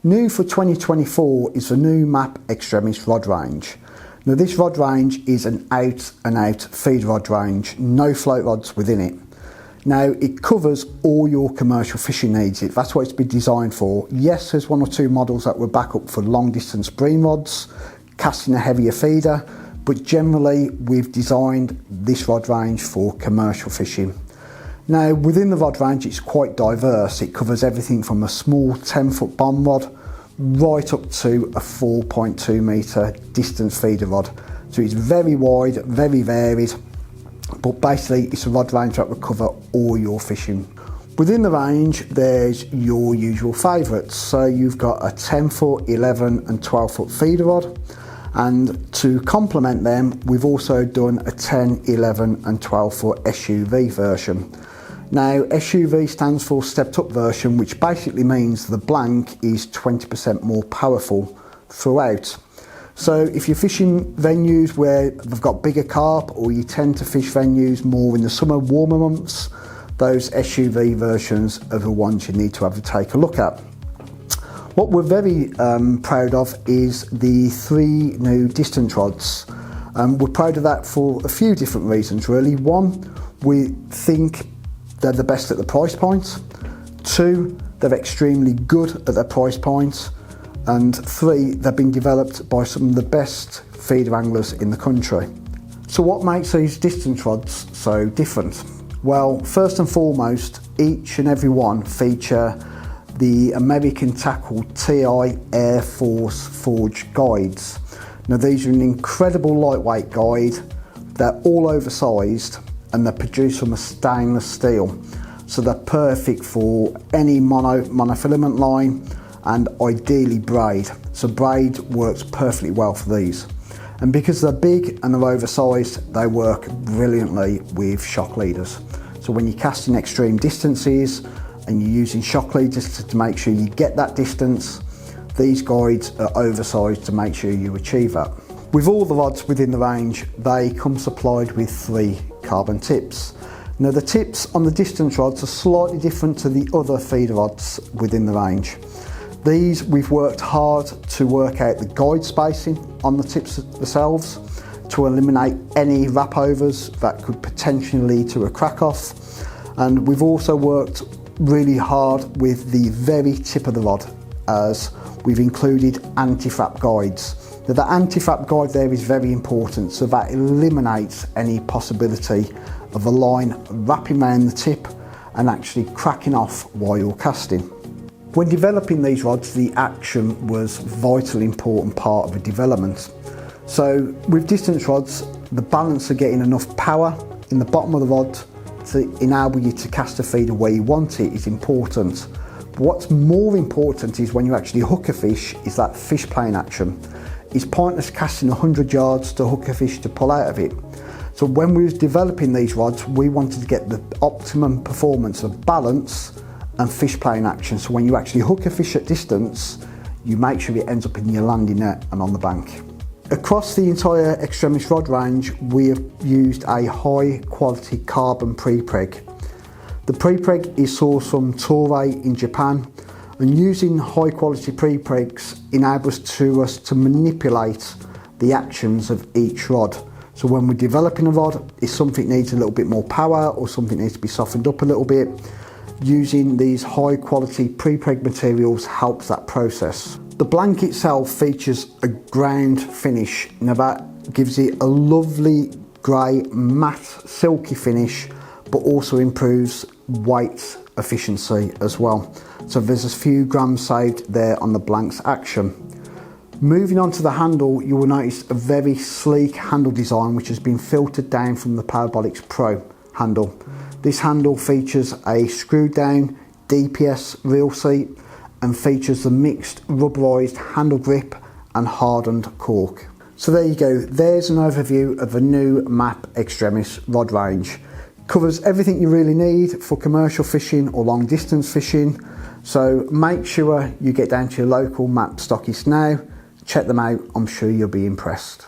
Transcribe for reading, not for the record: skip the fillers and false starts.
New for 2024 is the new MAP Extremis rod range. Now this rod range is an out and out feed rod range, no float rods within it. Now it covers all your commercial fishing needs, that's what it's been designed for. Yes, there's one or two models that were back up for long distance bream rods, casting a heavier feeder, but generally we've designed this rod range for commercial fishing. Now within the rod range it's quite diverse. It covers everything from a small 10-foot bomb rod right up to a 4.2 metre distance feeder rod. So it's very wide, very varied, but basically it's a rod range that will cover all your fishing. Within the range there's your usual favourites. So you've got a 10-foot, 11 and 12-foot feeder rod, and to complement them we've also done a 10, 11 and 12-foot SUV version. Now SUV stands for stepped up version, which basically means the blank is 20% more powerful throughout. So if you're fishing venues where they've got bigger carp, or you tend to fish venues more in the summer warmer months, those SUV versions are the ones you need to have a take a look at. What we're very proud of is the 3 new distance rods. We're proud of that for a few different reasons really. One, we think they're the best at the price point. 2, they're extremely good at their price point. And 3, they've been developed by some of the best feeder anglers in the country. So what makes these distance rods so different? Well, first and foremost, each and every one feature the American Tackle TI Air Force Forge guides. Now these are an incredible lightweight guide. They're all oversized and they're produced from a stainless steel. So they're perfect for any monofilament line and ideally braid. So braid works perfectly well for these. And because they're big and they're oversized, they work brilliantly with shock leaders. So when you're casting extreme distances and you're using shock leaders to make sure you get that distance, these guides are oversized to make sure you achieve that. With all the rods within the range, they come supplied with 3 carbon tips. Now the tips on the distance rods are slightly different to the other feeder rods within the range. These we've worked hard to work out the guide spacing on the tips themselves to eliminate any wrap overs that could potentially lead to a crack off. And we've also worked really hard with the very tip of the rod, as we've included anti-frap guides. Now the anti-frap guide there is very important, so that eliminates any possibility of a line wrapping around the tip and actually cracking off while you're casting. When developing these rods, the action was a vitally important part of the development. So with distance rods, the balance of getting enough power in the bottom of the rod to enable you to cast a feeder where you want it is important. But what's more important is when you actually hook a fish, is that fish playing action. It's pointless casting 100 yards to hook a fish to pull out of it. So when we was developing these rods, we wanted to get the optimum performance of balance and fish playing action. So when you actually hook a fish at distance, you make sure it ends up in your landing net and on the bank. Across the entire Extremis rod range, we have used a high quality carbon pre-preg. The pre-preg is sourced from Toray in Japan, and using high quality pre-pregs enables us to manipulate the actions of each rod. So when we're developing a rod, if something needs a little bit more power or something needs to be softened up a little bit, using these high quality pre-preg materials helps that process. The blank itself features a ground finish. Now that gives it a lovely grey matte silky finish, but also improves weight efficiency as well. So there's a few grams saved there on the blank's action. Moving on to the handle, you will notice a very sleek handle design which has been filtered down from the Parabolics Pro handle. This handle features a screwed down DPS reel seat and features the mixed rubberized handle grip and hardened cork. So there you go, there's an overview of the new MAP Extremis rod range. Covers everything you really need for commercial fishing or long distance fishing. So make sure you get down to your local MAP stockist now, check them out, I'm sure you'll be impressed.